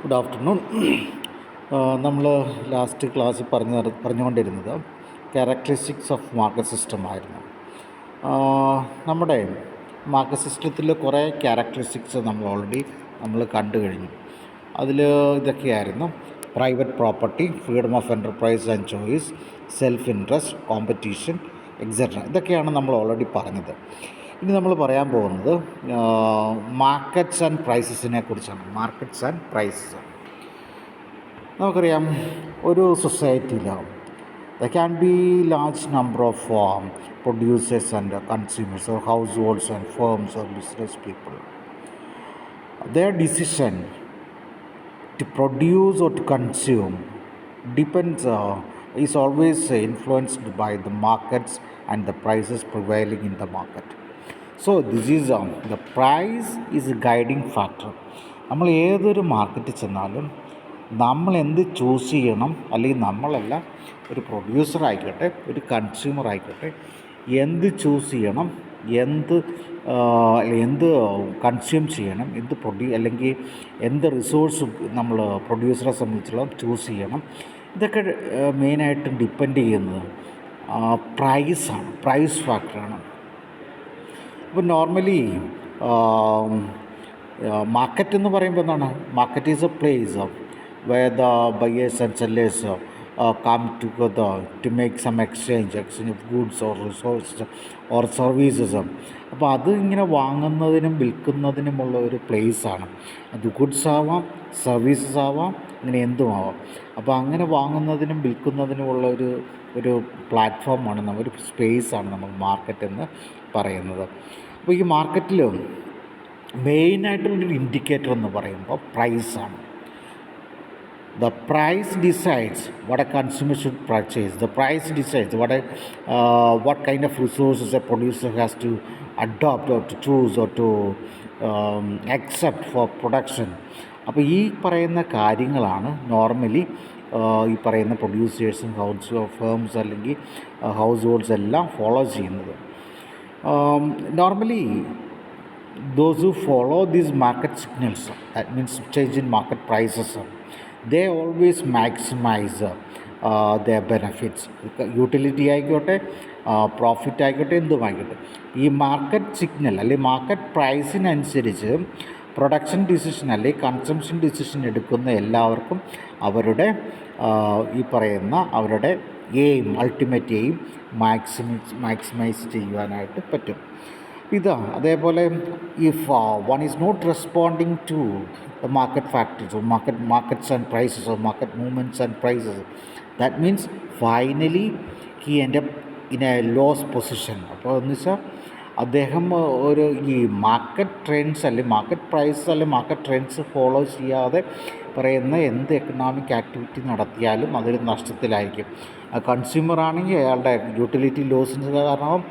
Good afternoon. നമ്മൾ last ക്ലാസ്സിൽ പറഞ്ഞുകൊണ്ടിരുന്നത് ക്യാരക്ടറിസ്റ്റിക്സ് ഓഫ് മാർക്കറ്റ് സിസ്റ്റം ആയിരുന്നു. നമ്മുടെ മാർക്കറ്റ് സിസ്റ്റത്തിൽ കുറേ ക്യാരക്ടറിസ്റ്റിക്സ് നമ്മൾ കണ്ടു കഴിഞ്ഞു. അതിൽ ഇതൊക്കെയായിരുന്നു: private property, freedom of enterprise and choice, self interest, competition, etcetera. ഇതൊക്കെയാണ് നമ്മൾ ഓൾറെഡി പറഞ്ഞത്. ഇനി നമ്മൾ പറയാൻ പോകുന്നത് മാർക്കറ്റ്സ് ആൻഡ് പ്രൈസസിനെ കുറിച്ചാണ്. Markets and prices. നമുക്കറിയാം, ഒരു സൊസൈറ്റിയിൽ can be large number of producers and consumers or households and firms or business people. Their decision to produce or to consume is always influenced by the markets and the prices prevailing in the market. So this is the price is a guiding factor. നമ്മൾ ഏതൊരു മാർക്കറ്റിൽ ചെന്നാലും നമ്മൾ എന്ത് choose ചെയ്യണം, അല്ലെങ്കിൽ നമ്മളല്ല, ഒരു പ്രൊഡ്യൂസർ ആയിക്കോട്ടെ, ഒരു കൺസ്യൂമർ ആയിക്കോട്ടെ, എന്ത് ചൂസ് ചെയ്യണം, എന്ത് കൺസ്യൂം ചെയ്യണം, അല്ലെങ്കിൽ എന്ത് റിസോഴ്സ് നമ്മൾ പ്രൊഡ്യൂസറെ സംബന്ധിച്ചിടത്തോളം ചൂസ് ചെയ്യണം, ഇതൊക്കെ മെയിനായിട്ടും ഡിപ്പെൻഡ് ചെയ്യുന്നത് പ്രൈസാണ്, പ്രൈസ് ഫാക്ടറാണ്. അപ്പോൾ നോർമലി മാർക്കറ്റ് എന്ന് പറയുമ്പോൾ എന്താണ്? Market is A place where the buyers and sellers come together to make some exchange of goods or resources or services. അപ്പോൾ അത് ഇങ്ങനെ വാങ്ങുന്നതിനും വിൽക്കുന്നതിനുമുള്ള ഒരു പ്ലേസാണ്. അത് ഗുഡ്സ് ആവാം, സർവീസസ് ആവാം, ഇങ്ങനെ എന്തുമാവാം. അപ്പോൾ അങ്ങനെ വാങ്ങുന്നതിനും വിൽക്കുന്നതിനുമുള്ള ഒരു പ്ലാറ്റ്ഫോമാണ്, ഒരു സ്പേസാണ് നമ്മൾ മാർക്കറ്റ് എന്ന് പറയുന്നത്. അപ്പോൾ ഈ മാർക്കറ്റിൽ മെയിനായിട്ടുള്ളൊരു ഇൻഡിക്കേറ്റർ എന്ന് പറയുമ്പോൾ പ്രൈസാണ്. The price decides what a consumer should purchase. The price decides what kind of resources a producer has to adopt or to choose or to accept for production. അപ്പോൾ ഈ പറയുന്ന കാര്യങ്ങളാണ് നോർമലി ഈ പറയുന്ന പ്രൊഡ്യൂസേഴ്സും ഫേംസ് അല്ലെങ്കിൽ ഹൗസ് ഹോൾഡ്സ് എല്ലാം follow ചെയ്യുന്നത്. Normally those who follow these market signals, that means change in market prices, they always maximize their benefits. Utility ആയിക്കോട്ടെ, പ്രോഫിറ്റ് ആയിക്കോട്ടെ, എന്തുമായിക്കോട്ടെ, ഈ മാർക്കറ്റ് സിഗ്നൽ അല്ലെങ്കിൽ മാർക്കറ്റ് പ്രൈസിനനുസരിച്ച് പ്രൊഡക്ഷൻ ഡിസിഷൻ അല്ലെങ്കിൽ കൺസംഷൻ ഡിസിഷൻ എടുക്കുന്ന എല്ലാവർക്കും അവരുടെ ഈ പറയുന്ന അവരുടെ അൾട്ടിമേറ്റ് എയിം മാക്സിമൈസ് ചെയ്യുവാനായിട്ട് പറ്റും. അതേപോലെ if one is not responding to the market factors or markets and prices or market movements and prices, that means finally he end up in a loss position. അപ്പോൾ എന്ന് വെച്ചാൽ അദ്ദേഹം ഈ market trends അല്ലെങ്കിൽ market price അല്ലെങ്കിൽ market trends follow ചെയ്യാതെ പറയുന്ന എന്ത് എക്കണോമിക് ആക്ടിവിറ്റി നടത്തിയാലും അതൊരു നഷ്ടത്തിലായിരിക്കും. കൺസ്യൂമർ ആണെങ്കിൽ അയാളുടെ യൂട്ടിലിറ്റി ലോസിന് കാരണമാവും,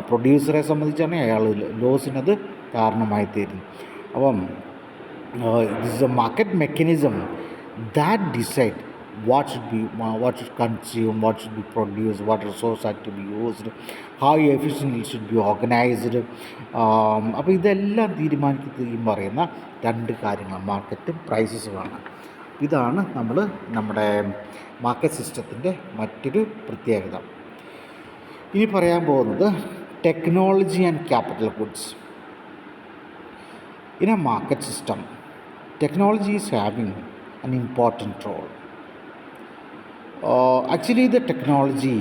പ്രൊഡ്യൂസറെ സംബന്ധിച്ചാണെങ്കിൽ അയാൾ ലോസിനത് കാരണമായി തീരുന്നു. അപ്പം this is a market mechanism that decide what should consume, what should be produced, what resource are to be used, how efficiently it should be organized. അപ്പോൾ ഇതെല്ലാം തീരുമാനിക്കുന്ന പറയുന്ന രണ്ട് കാര്യങ്ങൾ മാർക്കറ്റും പ്രൈസസുമാണ്. ഇതാണ് നമ്മുടെ മാർക്കറ്റ് സിസ്റ്റത്തിൻ്റെ മറ്റൊരു പ്രത്യേകത. ഇനി പറയാൻ പോകുന്നത് technology and capital goods. In a market system, technology is having an important role. Actually, the technology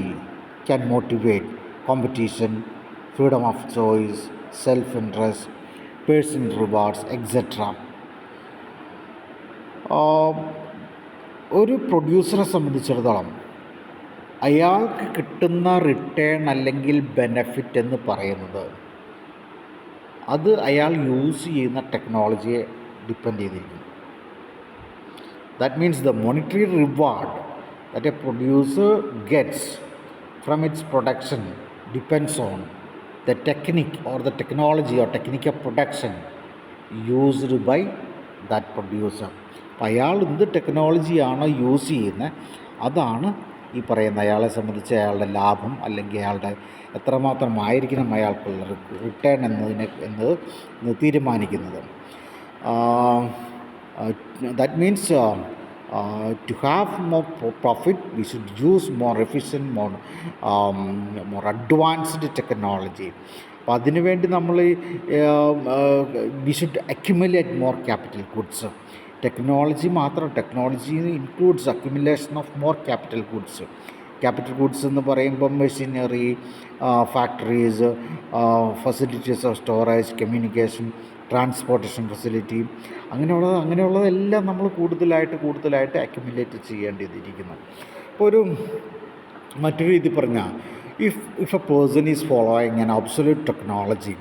can motivate competition, freedom of choice, self-interest, personal rewards, etc. ഒരു പ്രൊഡ്യൂസറെ സംബന്ധിച്ചിടത്തോളം അയാൾക്ക് കിട്ടുന്ന റിട്ടേൺ അല്ലെങ്കിൽ ബെനഫിറ്റ് എന്ന് പറയുന്നത് അത് അയാൾ യൂസ് ചെയ്യുന്ന ടെക്നോളജിയെ ഡിപ്പെൻഡ് ചെയ്തിരിക്കുന്നു. That means the monetary reward that a producer gets from its production depends on the technique or the technology or technique of production used by that producer. അപ്പോൾ അയാൾ എന്ത് ടെക്നോളജിയാണോ യൂസ് ചെയ്യുന്നത് അതാണ് ഈ പറയുന്ന അയാളെ സംബന്ധിച്ച് അയാളുടെ ലാഭം അല്ലെങ്കിൽ അയാളുടെ എത്രമാത്രമായിരിക്കണം അയാൾക്കുള്ള റിട്ടേൺ എന്നത് തീരുമാനിക്കുന്നത്. Uh, that means to have more profit, we should use more efficient, more advanced technology. അപ്പോൾ അതിനു വേണ്ടി നമ്മൾ we should accumulate more capital goods. Technology includes accumulation of more capital goods. Capital goods എന്ന് പറയുമ്പം machinery, factories, facilities of storage, communication, transportation facility, അങ്ങനെയുള്ളതെല്ലാം നമ്മൾ കൂടുതലായിട്ട് accumulate ചെയ്യേണ്ടിയിരിക്കുന്നു. ഇപ്പോൾ മറ്റൊരു രീതി പറഞ്ഞാൽ, if a person is following an obsolete technology,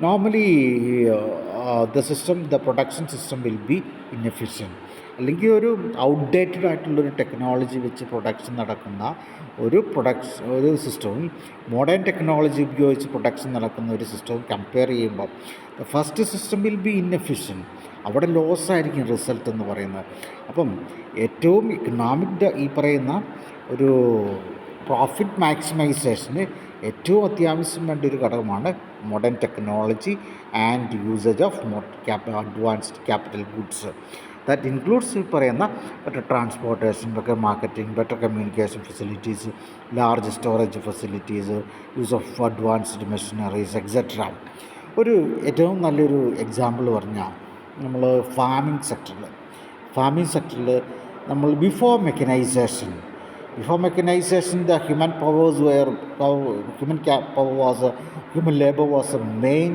normally the production system will be inefficient. അല്ലെങ്കിൽ ഒരു ഔട്ട്ഡേറ്റഡ് ആയിട്ടുള്ളൊരു ടെക്നോളജി വെച്ച് പ്രൊഡക്ഷൻ നടക്കുന്ന ഒരു സിസ്റ്റവും മോഡേൺ ടെക്നോളജി ഉപയോഗിച്ച് പ്രൊഡക്ഷൻ നടക്കുന്ന ഒരു സിസ്റ്റവും കമ്പയർ ചെയ്യുമ്പോൾ the first system will be inefficient. അവിടെ ലോസ് ആയിരിക്കും റിസൾട്ട് എന്ന് പറയുന്നത്. അപ്പം ഏറ്റവും ഈ പറയുന്ന ഒരു പ്രോഫിറ്റ് മാക്സിമൈസേഷന് ഏറ്റവും അത്യാവശ്യം വേണ്ട ഒരു ഘടകമാണ് modern technology and usage of advanced capital goods. That includes ഈ പറയുന്ന better transportation, better marketing, better communication facilities, large storage facilities, use of advanced machineries etcetera. ഏറ്റവും നല്ലൊരു എക്സാമ്പിൾ പറഞ്ഞാൽ നമ്മൾ ഫാമിംഗ് സെക്ടറിൽ നമ്മൾ before mechanisation, the human labor was a main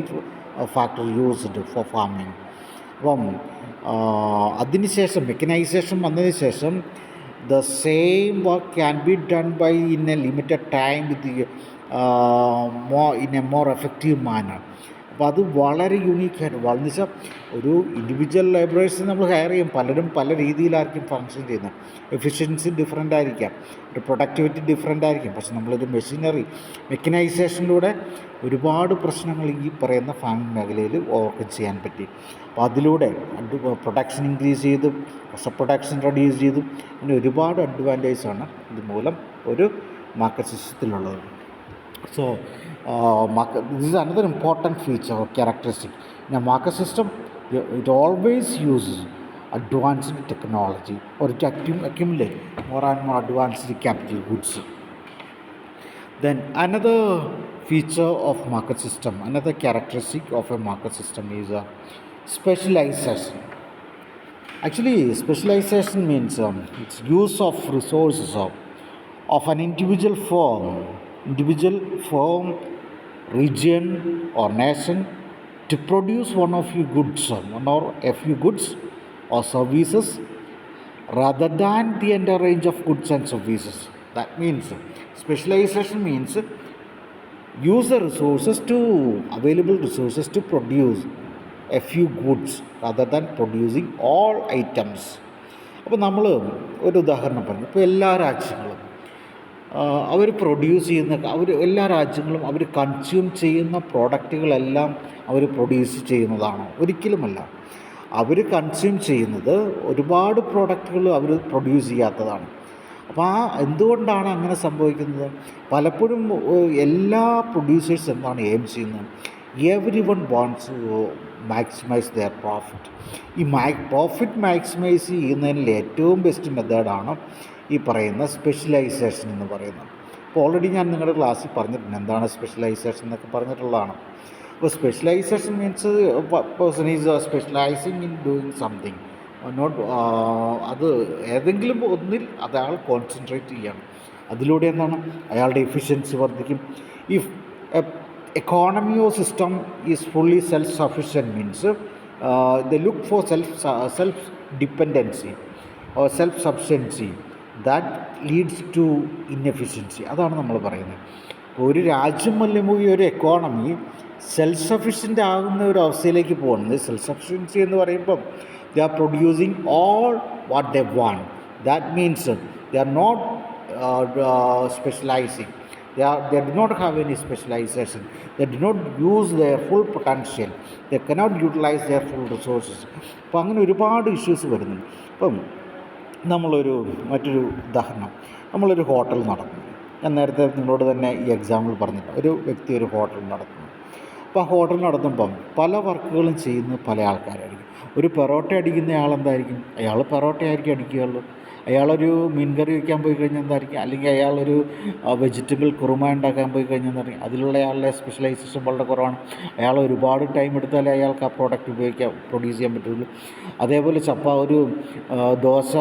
factor used for farming. അപ്പം അതിനുശേഷം മെക്കനൈസേഷൻ വന്നതിന് ശേഷം the same work can be done by in a limited time in a more effective manner. അപ്പോൾ അത് വളരെ യൂണീക്കായിട്ട് എന്ന് വെച്ചാൽ ഒരു ഇൻഡിവിജ്വൽ ലേബറേഴ്സിന് നമ്മൾ ഹയർ ചെയ്യും. പലരും പല രീതിയിലായിരിക്കും ഫങ്ഷൻ ചെയ്യുന്നത്. എഫിഷ്യൻസി ഡിഫറൻ്റ് ആയിരിക്കാം, ഒരു പ്രൊഡക്ടിവിറ്റി ഡിഫറൻ്റ് ആയിരിക്കും. പക്ഷെ നമ്മളൊരു മെക്കനൈസേഷനിലൂടെ ഒരുപാട് പ്രശ്നങ്ങൾ ഈ പറയുന്ന ഫാമിംഗ് മേഖലയിൽ ഓവർകം ചെയ്യാൻ പറ്റി. അപ്പോൾ അതിലൂടെ പ്രൊഡക്ഷൻ ഇൻക്രീസ് ചെയ്തു, പ്രൊഡക്ഷൻ റെഡ്യൂസ് ചെയ്തു. അങ്ങനെ ഒരുപാട് അഡ്വാൻറ്റേജാണ് ഇതുമൂലം ഒരു market സിസ്റ്റത്തിലുള്ളത്. So this is another important feature or characteristic in a market system. It always uses advanced technology or to accumulate more and more advanced capital goods. Then another feature of market system, another characteristic of a market system is specialization. Actually, specialization means it's use of resources of an individual firm, region or nation to produce one or a few goods or services rather than the entire range of goods and services. That means specialization means use the available resources to produce a few goods rather than producing all items. അപ്പോൾ നമ്മൾ ഒരു ഉദാഹരണം പറഞ്ഞു. ഇപ്പോൾ എല്ലാ രാജ്യങ്ങളും അവർ produce ചെയ്യുന്ന എല്ലാ രാജ്യങ്ങളും അവർ കൺസ്യൂം ചെയ്യുന്ന പ്രോഡക്റ്റുകളെല്ലാം അവർ പ്രൊഡ്യൂസ് ചെയ്യുന്നതാണോ? ഒരിക്കലുമല്ല. അവർ കൺസ്യൂം ചെയ്യുന്നത് ഒരുപാട് പ്രോഡക്റ്റുകൾ അവർ പ്രൊഡ്യൂസ് ചെയ്യാത്തതാണ്. അപ്പോൾ എന്തുകൊണ്ടാണ് അങ്ങനെ സംഭവിക്കുന്നത്? പലപ്പോഴും എല്ലാ പ്രൊഡ്യൂസേഴ്സ് എന്താണ് എയിം ചെയ്യുന്നത്? Everyone wants to maximise their profit. ഈ പ്രോഫിറ്റ് മാക്സിമൈസ് ചെയ്യുന്നതിൽ ഏറ്റവും ബെസ്റ്റ് മെത്തേഡാണ് ഈ പറയുന്ന സ്പെഷ്യലൈസേഷൻ എന്ന് പറയുന്നത്. അപ്പോൾ ഓൾറെഡി ഞാൻ നിങ്ങളുടെ ക്ലാസ്സിൽ പറഞ്ഞിട്ടുണ്ട് എന്താണ് സ്പെഷ്യലൈസേഷൻ എന്നൊക്കെ പറഞ്ഞിട്ടുള്ളതാണ്. അപ്പോൾ specialisation means person is specialising in doing something, അത് ഏതെങ്കിലും ഒന്നിൽ അയാൾ കോൺസെൻട്രേറ്റ് ചെയ്യണം. അതിലൂടെ എന്താണ് അയാളുടെ എഫിഷ്യൻസി വർദ്ധിക്കും. If economy or system is fully self-sufficient means they look for self-dependency or self-sufficiency. That leads to inefficiency. അതാണ് നമ്മൾ പറയുന്നത്. ഒരു രാജ്യം അല്ലെങ്കിൽ ഒരു എക്കോണമി സെൽഫ് സഫിഷ്യൻ്റ് ആകുന്ന ഒരു അവസ്ഥയിലേക്ക് പോകുന്നത്. സെൽഫ് സഫിഷ്യൻസി എന്ന് പറയുമ്പം they are producing all what they want. That means they are not specializing. They do not have any specialization. They do not use their full potential. They cannot utilize their full resources. അപ്പോൾ അങ്ങനെ ഒരുപാട് issues വരുന്നുണ്ട്. അപ്പം മറ്റൊരു ഉദാഹരണം, നമ്മളൊരു hotel നടത്തുന്നു. ഞാൻ നേരത്തെ നിങ്ങളോട് തന്നെ ഈ എക്സാമ്പിൾ പറഞ്ഞിട്ട് ഒരു വ്യക്തി ഒരു ഹോട്ടൽ നടത്തുന്നു. അപ്പോൾ ആ ഹോട്ടൽ നടത്തുമ്പം പല വർക്കുകളും ചെയ്യുന്നത് പല ആൾക്കാരായിരിക്കും. ഒരു പൊറോട്ട അടിക്കുന്ന ആളെന്തായിരിക്കും, അയാൾ പൊറോട്ട ആയിരിക്കും അടിക്കുകയുള്ളൂ. അയാളൊരു മീൻ കറി വയ്ക്കാൻ പോയി കഴിഞ്ഞാൽ എന്തായിരിക്കും, അല്ലെങ്കിൽ അയാളൊരു വെജിറ്റബിൾ കുറുമ ഉണ്ടാക്കാൻ പോയി കഴിഞ്ഞാൽ എന്തായിരിക്കും, അതിലുള്ള അയാളുടെ സ്പെഷ്യലൈസേഷൻ വളരെ കുറവാണ്. അയാൾ ഒരുപാട് ടൈം എടുത്താലേ അയാൾക്ക് ആ പ്രോഡക്റ്റ് പ്രൊഡ്യൂസ് ചെയ്യാൻ പറ്റുള്ളൂ. അതേപോലെ ഒരു ദോശ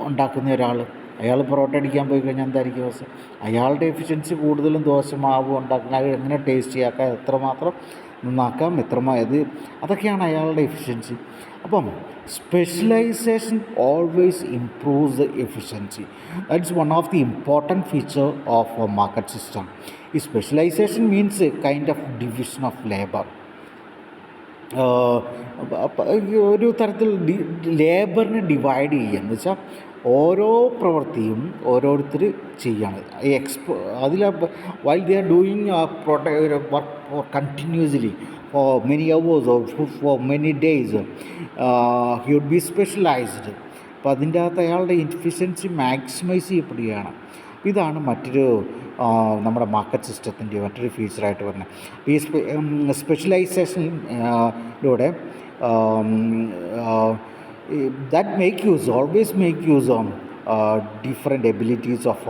ഉണ്ടാക്കുന്ന ഒരാൾ, അയാൾ പൊറോട്ട അടിക്കാൻ പോയി കഴിഞ്ഞാൽ എന്തായിരിക്കും അവസ്ഥ, അയാളുടെ എഫിഷ്യൻസി കൂടുതലും ദോശ മാവ് ഉണ്ടാക്കുന്ന, അത് എങ്ങനെ ടേസ്റ്റി ആക്കാം, എത്രമാത്രം നന്നാക്കാം, അതൊക്കെയാണ് അയാളുടെ എഫിഷ്യൻസി. അപ്പം specialisation always improves the efficiency. That's one of the important feature of a market system. ഈ specialisation means a kind of division of labour. ഒരു തരത്തിൽ ലേബറിനെ ഡിവൈഡ് ചെയ്യുക എന്ന് വെച്ചാൽ ഓരോ പ്രവൃത്തിയും ഓരോരുത്തർ ചെയ്യാണ്. അതിൽ while they are doing work for continuously for many hours or for many days, he would be specialized. അപ്പോൾ അതിൻ്റെ അകത്ത് അയാളുടെ എഫിഷ്യൻസി മാക്സിമൈസ് ചെയ്യപ്പെടുകയാണ്. ഇതാണ് മറ്റൊരു നമ്മുടെ മാർക്കറ്റ് സിസ്റ്റത്തിൻ്റെ മറ്റൊരു ഫീച്ചറായിട്ട് വരുന്നത്. ഈ സ്പെഷ്യലൈസേഷനിലൂടെ always make use of different abilities of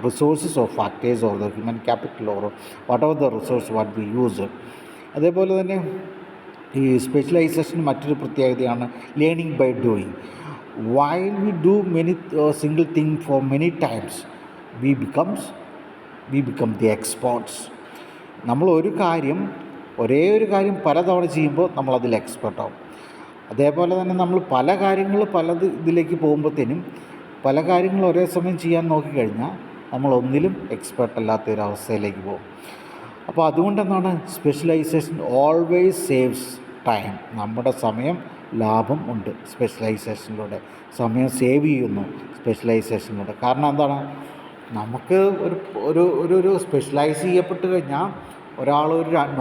resources or factors or the human capital or whatever the resource what we use. അതേപോലെ തന്നെ ഈ സ്പെഷ്യലൈസേഷൻ മറ്റൊരു പ്രത്യേകതയാണ് learning by doing. while we do many single thing for many times, we become the experts. നമ്മൾ ഒരേ ഒരു കാര്യം പലതവണ ചെയ്യുമ്പോൾ നമ്മളതിൽ എക്സ്പെർട്ടാവും. അതേപോലെ തന്നെ നമ്മൾ പല ഇതിലേക്ക് പോകുമ്പോഴത്തേനും പല കാര്യങ്ങൾ ഒരേ സമയം ചെയ്യാൻ നോക്കിക്കഴിഞ്ഞാൽ നമ്മളൊന്നിലും എക്സ്പെർട്ട് ഒരവസ്ഥയിലേക്ക് പോകും. അപ്പോൾ അതുകൊണ്ടെന്താണ് സ്പെഷ്യലൈസേഷൻ ഓൾവേസ് സേവ്സ് ടൈം. നമ്മുടെ സമയം ലാഭം ഉണ്ട് സ്പെഷ്യലൈസേഷനിലൂടെ, സമയം സേവ് ചെയ്യുന്നു സ്പെഷ്യലൈസേഷനിലൂടെ. കാരണം എന്താണ്, നമുക്ക് ഒരു സ്പെഷ്യലൈസ് ചെയ്യപ്പെട്ട് കഴിഞ്ഞാൽ ഒരു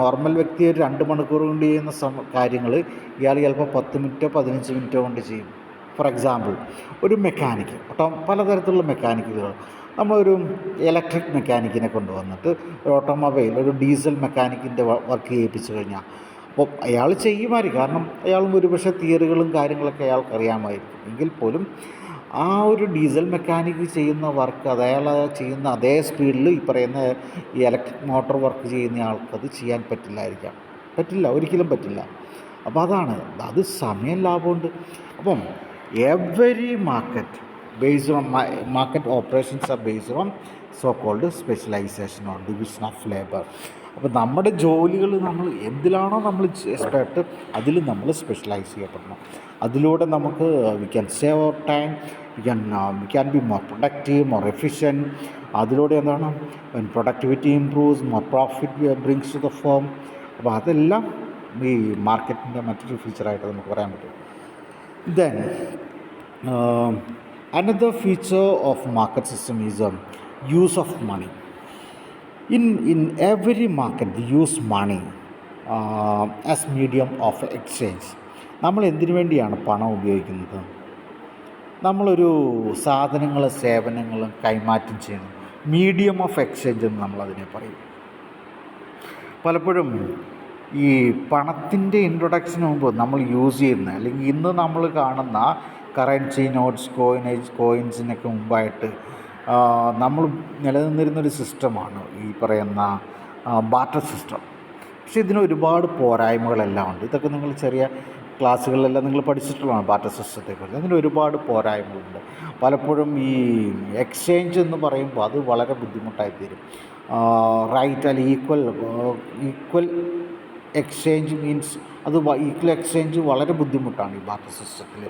നോർമൽ വ്യക്തി ഒരു 2 മണിക്കൂർ കൊണ്ട് ചെയ്യുന്ന കാര്യങ്ങൾ ഇയാൾ ചിലപ്പോൾ 10 മിനിറ്റോ 15 മിനിറ്റോ കൊണ്ട് ചെയ്യും. ഫോർ എക്സാമ്പിൾ, ഒരു മെക്കാനിക്ക്, പലതരത്തിലുള്ള മെക്കാനിക്കുകൾ, നമ്മളൊരു ഇലക്ട്രിക് മെക്കാനിക്കിനെ കൊണ്ടുവന്നിട്ട് ഒരു ഓട്ടോമൊബൈൽ ഒരു ഡീസൽ മെക്കാനിക്കിൻ്റെ വർക്ക് ചെയ്യിപ്പിച്ചു കഴിഞ്ഞാൽ അപ്പോൾ അയാൾ ചെയ്യുമായിരിക്കും. കാരണം അയാളും ഒരുപക്ഷെ തിയറികളും കാര്യങ്ങളൊക്കെ അയാൾക്ക് അറിയാമായിരിക്കും. എങ്കിൽ പോലും ആ ഒരു ഡീസൽ മെക്കാനിക്ക് ചെയ്യുന്ന വർക്ക് അയാൾ ചെയ്യുന്ന അതേ സ്പീഡിൽ ഈ പറയുന്ന ഈ ഇലക്ട്രിക് മോട്ടോർ വർക്ക് ചെയ്യുന്ന ആൾക്കത് ചെയ്യാൻ പറ്റില്ല, ഒരിക്കലും പറ്റില്ല. അപ്പോൾ അത് സമയം ലാഭമുണ്ട്. അപ്പം every market operations are based on so-called specialization or division of labor. അപ്പോൾ നമ്മുടെ ജോലികൾ നമ്മൾ എന്തിലാണോ നമ്മൾ എക്സ്പെർട്ട് അതിൽ നമ്മൾ സ്പെഷ്യലൈസ് ചെയ്യപ്പെടണം. അതിലൂടെ നമുക്ക് we can save our time, we can be more productive, more efficient. അതിലൂടെ എന്താണ്, when productivity improves, more profit brings to the firm. അപ്പോൾ അതെല്ലാം ഈ മാർക്കറ്റിൻ്റെ മറ്റൊരു ഫീച്ചറായിട്ട് നമുക്ക് പറയാൻ പറ്റും. Then another feature of market system is use of money. In every market they use money as medium of exchange. നമ്മൾ എന്തിനു വേണ്ടിയാണ് പണം ഉപയോഗിക്കുന്നത്? നമ്മളൊരു സാധനങ്ങളും സേവനങ്ങളും കൈമാറ്റം ചെയ്യുന്നു. മീഡിയം ഓഫ് എക്സ്ചേഞ്ച് എന്ന് നമ്മളതിനെ പറയും. പലപ്പോഴും ഈ പണത്തിൻ്റെ ഇൻട്രൊഡക്ഷന് മുമ്പ് നമ്മൾ യൂസ് ചെയ്യുന്ന, അല്ലെങ്കിൽ ഇന്ന് നമ്മൾ കാണുന്ന കറൻസി, നോട്ട്സ്, കോയിൻസിനൊക്കെ മുമ്പായിട്ട് നമ്മൾ നിലനിന്നിരുന്നൊരു സിസ്റ്റമാണ് ഈ പറയുന്ന ബാർട്ടർ സിസ്റ്റം. പക്ഷേ ഇതിന് ഒരുപാട് പോരായ്മകളെല്ലാം ഉണ്ട്. ഇതൊക്കെ നിങ്ങൾ ചെറിയ ക്ലാസ്സുകളിലെല്ലാം നിങ്ങൾ പഠിച്ചിട്ടുള്ളതാണ് ബാർട്ടർ സിസ്റ്റത്തെക്കുറിച്ച്. അതിന് ഒരുപാട് പോരായ്മകളുണ്ട്. പലപ്പോഴും ഈ എക്സ്ചേഞ്ച് എന്ന് പറയുമ്പോൾ അത് വളരെ ബുദ്ധിമുട്ടായി തീരും. റൈറ്റ് അല്ലെങ്കിൽ equal exchange means equal exchange വളരെ ബുദ്ധിമുട്ടാണ് ഈ ബാർട്ടർ സിസ്റ്റത്തിൽ.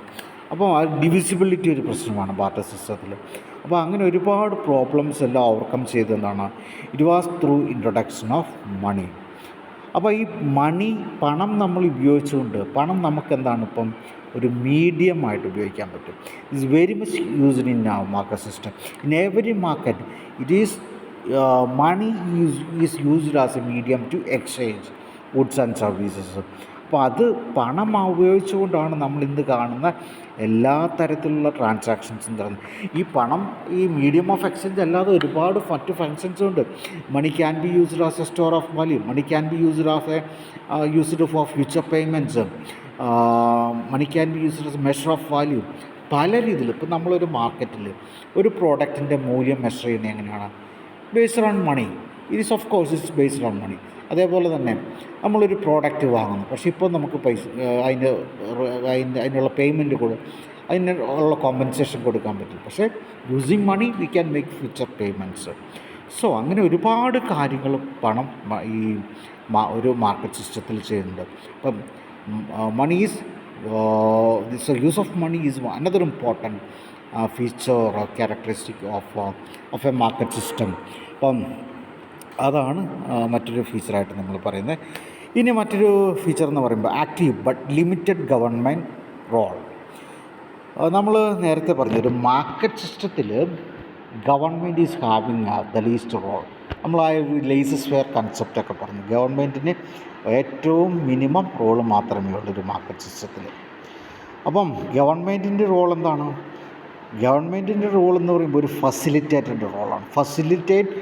അപ്പോൾ ഡിവിസിബിലിറ്റി ഒരു പ്രശ്നമാണ് ബാർട്ടർ സിസ്റ്റത്തിൽ. അപ്പോൾ അങ്ങനെ ഒരുപാട് പ്രോബ്ലംസ് എല്ലാം ഓവർകം ചെയ്തതാണ് it was through introduction of money. അപ്പോൾ ഈ പണം നമ്മൾ ഉപയോഗിച്ചുകൊണ്ട് പണം നമുക്കെന്താണ് ഇപ്പം ഒരു മീഡിയമായിട്ട് ഉപയോഗിക്കാൻ പറ്റും. It's very much used in market system. In every market it is money is used as a medium to exchange goods and services. അപ്പോൾ അത് പണം ഉപയോഗിച്ചുകൊണ്ടാണ് നമ്മൾ ഇന്ന് കാണുന്ന എല്ലാ തരത്തിലുള്ള ട്രാൻസാക്ഷൻസും നടന്നത്. ഈ പണം ഈ മീഡിയം ഓഫ് എക്സ്ചേഞ്ച് അല്ലാതെ ഒരുപാട് മറ്റ് ഫങ്ഷൻസും ഉണ്ട്. Money can be used as a store of value, money can be used for future payments, money can be used as measure of value. പല രീതിയിൽ ഇപ്പോൾ നമ്മളൊരു മാർക്കറ്റിൽ ഒരു പ്രോഡക്റ്റിൻ്റെ മൂല്യം മെഷർ ചെയ്യുന്നത് എങ്ങനെയാണ്? Based on money. It is of course it's based on money. അതേപോലെ തന്നെ നമ്മളൊരു പ്രോഡക്റ്റ് വാങ്ങുന്നു, പക്ഷേ ഇപ്പോൾ നമുക്ക് പൈസ അതിനുള്ള പേയ്മെൻറ്റ് അതിനുള്ള കോമ്പൻസേഷൻ കൊടുക്കാൻ പറ്റും. പക്ഷേ using money we can make future payments. So അങ്ങനെ ഒരുപാട് കാര്യങ്ങൾ പണം ഈ ഒരു മാർക്കറ്റ് സിസ്റ്റത്തിൽ ചെയ്യുന്നുണ്ട്. അപ്പം money is this use of money is another important feature or characteristic of a market system. അപ്പം അതാണ് മറ്റൊരു ഫീച്ചറായിട്ട് നമ്മൾ പറയുന്നത്. ഇനി മറ്റൊരു ഫീച്ചർ എന്ന് പറയുമ്പോൾ active but limited government role. നമ്മൾ നേരത്തെ പറഞ്ഞു ഒരു മാർക്കറ്റ് സിസ്റ്റത്തിൽ government is having the least role. നമ്മൾ ആ ഒരു ലേസസ് ഫെയർ കൺസെപ്റ്റൊക്കെ പറഞ്ഞു. ഗവൺമെൻറ്റിന് ഏറ്റവും മിനിമം റോള് മാത്രമേ ഉള്ളൂ ഒരു മാർക്കറ്റ് സിസ്റ്റത്തിൽ. അപ്പം ഗവൺമെൻറ്റിൻ്റെ റോൾ എന്താണ്? ഗവൺമെൻറ്റിൻ്റെ റോൾ എന്ന് പറയുമ്പോൾ ഒരു ഫെസിലിറ്റേറ്റഡ് റോളാണ്. Facilitate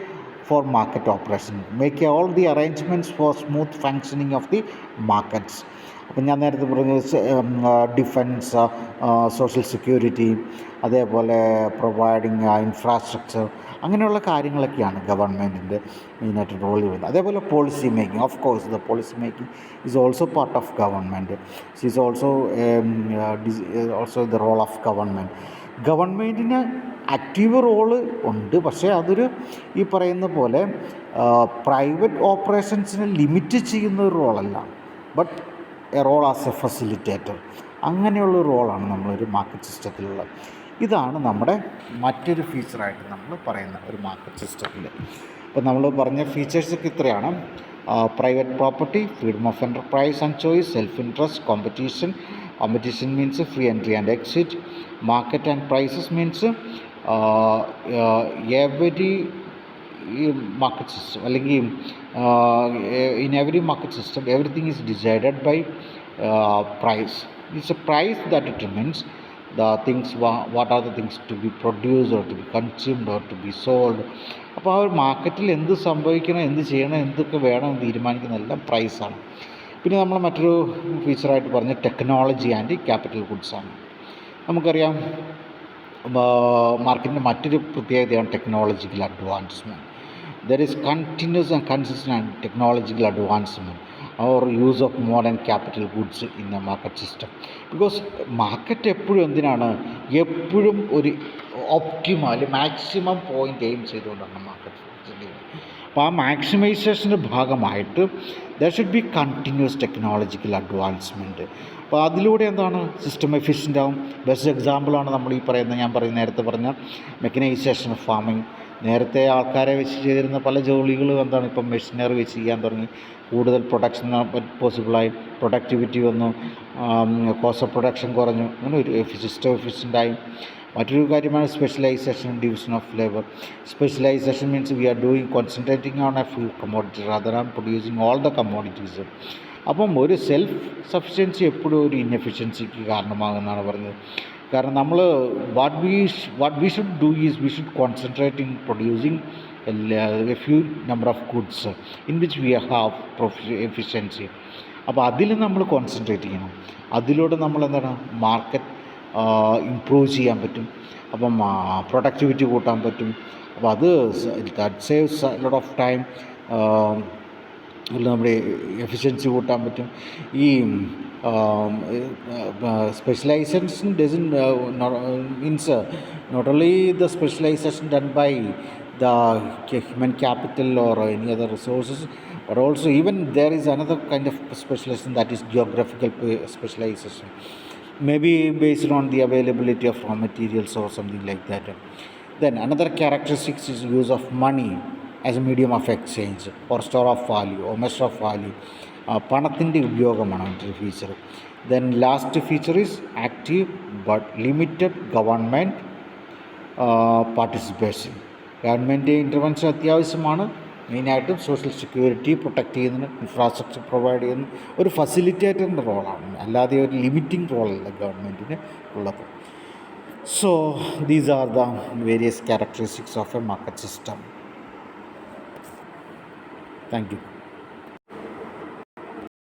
for market operation, make all the arrangements for smooth functioning of the markets. അപ്പം ഞാൻ നേരത്തെ പറഞ്ഞത് ഡിഫൻസ്, സോഷ്യൽ സെക്യൂരിറ്റി, അതേപോലെ പ്രൊവൈഡിങ് ഇൻഫ്രാസ്ട്രക്ചർ, അങ്ങനെയുള്ള കാര്യങ്ങളൊക്കെയാണ് ഗവൺമെൻറ്റിൻ്റെ മെയിനായിട്ട് റോൾ ചെയ്യുന്നത്. അതേപോലെ policy making, of course the policy making is also part of government. Is also the role of government. ഗവൺമെൻറ്റിന് ആക്റ്റീവ് റോള് ഉണ്ട്, പക്ഷേ അതൊരു ഈ പറയുന്ന പോലെ പ്രൈവറ്റ് ഓപ്പറേഷൻസിനെ ലിമിറ്റ് ചെയ്യുന്ന ഒരു റോളല്ല, but a role as a facilitator. അങ്ങനെയുള്ളൊരു റോളാണ് നമ്മളൊരു മാർക്കറ്റ് സിസ്റ്റത്തിലുള്ളത്. ഇതാണ് നമ്മുടെ മറ്റൊരു ഫീച്ചറായിട്ട് നമ്മൾ പറയുന്ന ഒരു മാർക്കറ്റ് സിസ്റ്റത്തിൽ. അപ്പോൾ നമ്മൾ പറഞ്ഞ ഫീച്ചേഴ്സൊക്കെ ഇത്രയാണ്: private property, freedom of enterprise and choice, self interest, competition. Competition means free entry and exit. Market and prices means every market system, അല്ലെങ്കിൽ in every market system everything is decided by price. It's a price that determines the things, what are the things to be produced or to be consumed or to be sold. അപ്പോൾ ആ ഒരു മാർക്കറ്റിൽ എന്ത് സംഭവിക്കണം, എന്ത് ചെയ്യണം, എന്തൊക്കെ വേണം എന്ന് തീരുമാനിക്കുന്നതെല്ലാം പ്രൈസാണ്. പിന്നെ നമ്മൾ മറ്റൊരു ഫീച്ചറായിട്ട് പറഞ്ഞ ടെക്നോളജി ആൻഡ് ക്യാപിറ്റൽ ഗുഡ്സാണ്. നമുക്കറിയാം മാർക്കറ്റിൻ്റെ മറ്റൊരു പ്രത്യേകതയാണ് technological advancement. There is continuous and consistent technological advancement or use of modern capital goods in the market system. Because market എപ്പോഴും എന്തിനാണ്, എപ്പോഴും ഒരു ഒപ്റ്റിമൽ മാക്സിമം പോയിൻ്റ് എയിം ചെയ്തുകൊണ്ടാണ് മാർക്കറ്റ് ചെയ്യുന്നത്. അപ്പോൾ ആ മാക്സിമൈസേഷൻ്റെ ഭാഗമായിട്ട് there should be continuous technological advancement. അപ്പോൾ അതിലൂടെ എന്താണ്, സിസ്റ്റം എഫിഷ്യൻ്റ് ആവും. ബെസ്റ്റ് എക്സാമ്പിളാണ് നമ്മൾ ഈ ഞാൻ നേരത്തെ പറഞ്ഞ മെക്കനൈസേഷൻ ഓഫ് ഫാമിംഗ്. നേരത്തെ ആൾക്കാരെ വെച്ച് ചെയ്തിരുന്ന പല ജോലികളും എന്താണ് ഇപ്പം മെഷീനറി വെച്ച് ചെയ്യാൻ തുടങ്ങി. കൂടുതൽ പ്രൊഡക്ഷൻ പോസിബിളായി, പ്രൊഡക്ടിവിറ്റി വന്നു, കോസ്റ്റ് ഓഫ് പ്രൊഡക്ഷൻ കുറഞ്ഞു, അങ്ങനെ ഒരു സിസ്റ്റം എഫിഷ്യൻ്റായി. മറ്റൊരു കാര്യമാണ് specialisation, division of labour. Specialisation means we are concentrating on a few commodity rather than producing all the commodities. അപ്പം ഒരു സെൽഫ് സഫിഷ്യൻസി എപ്പോഴും ഒരു ഇൻഎഫിഷ്യൻസിക്ക് കാരണമാകുമെന്നാണ് പറഞ്ഞത്. കാരണം നമ്മൾ what we should do is we should concentrate in producing a few number of goods in which we have efficiency. അപ്പോൾ അതിൽ നമ്മൾ കോൺസെൻട്രേറ്റ് ചെയ്യണം. അതിലൂടെ നമ്മൾ എന്താണ് മാർക്കറ്റ് ഇമ്പ്രൂവ് ചെയ്യാൻ പറ്റും. അപ്പം പ്രൊഡക്ടിവിറ്റി കൂട്ടാൻ പറ്റും. അപ്പോൾ അത് that saves lot of time. നമ്മുടെ എഫിഷ്യൻസി കൂട്ടാൻ പറ്റും. ഈ specialization doesn't means not only the specialization done by the human capital or any other resources, but also even there is another kind of specialization, that is geographical specialization, maybe based on the availability of raw materials or something like that. Then another characteristic is use of money as a medium of exchange or store of value or measure of value. പണത്തിൻ്റെ ഉപയോഗമാണ് മറ്റൊരു feature. Then last feature is active but limited government participation. Government intervention അത്യാവശ്യമാണ്. മെയിനായിട്ടും social security protect ചെയ്യുന്നതിന്, infrastructure provide ചെയ്യുന്ന ഒരു ഫെസിലിറ്റേറ്ററിൻ്റെ റോളാണ്, അല്ലാതെ ഒരു ലിമിറ്റിംഗ് റോളല്ല ഗവൺമെൻറ്റിന് ഉള്ളത്. So these are the various characteristics of a market system. Thank you.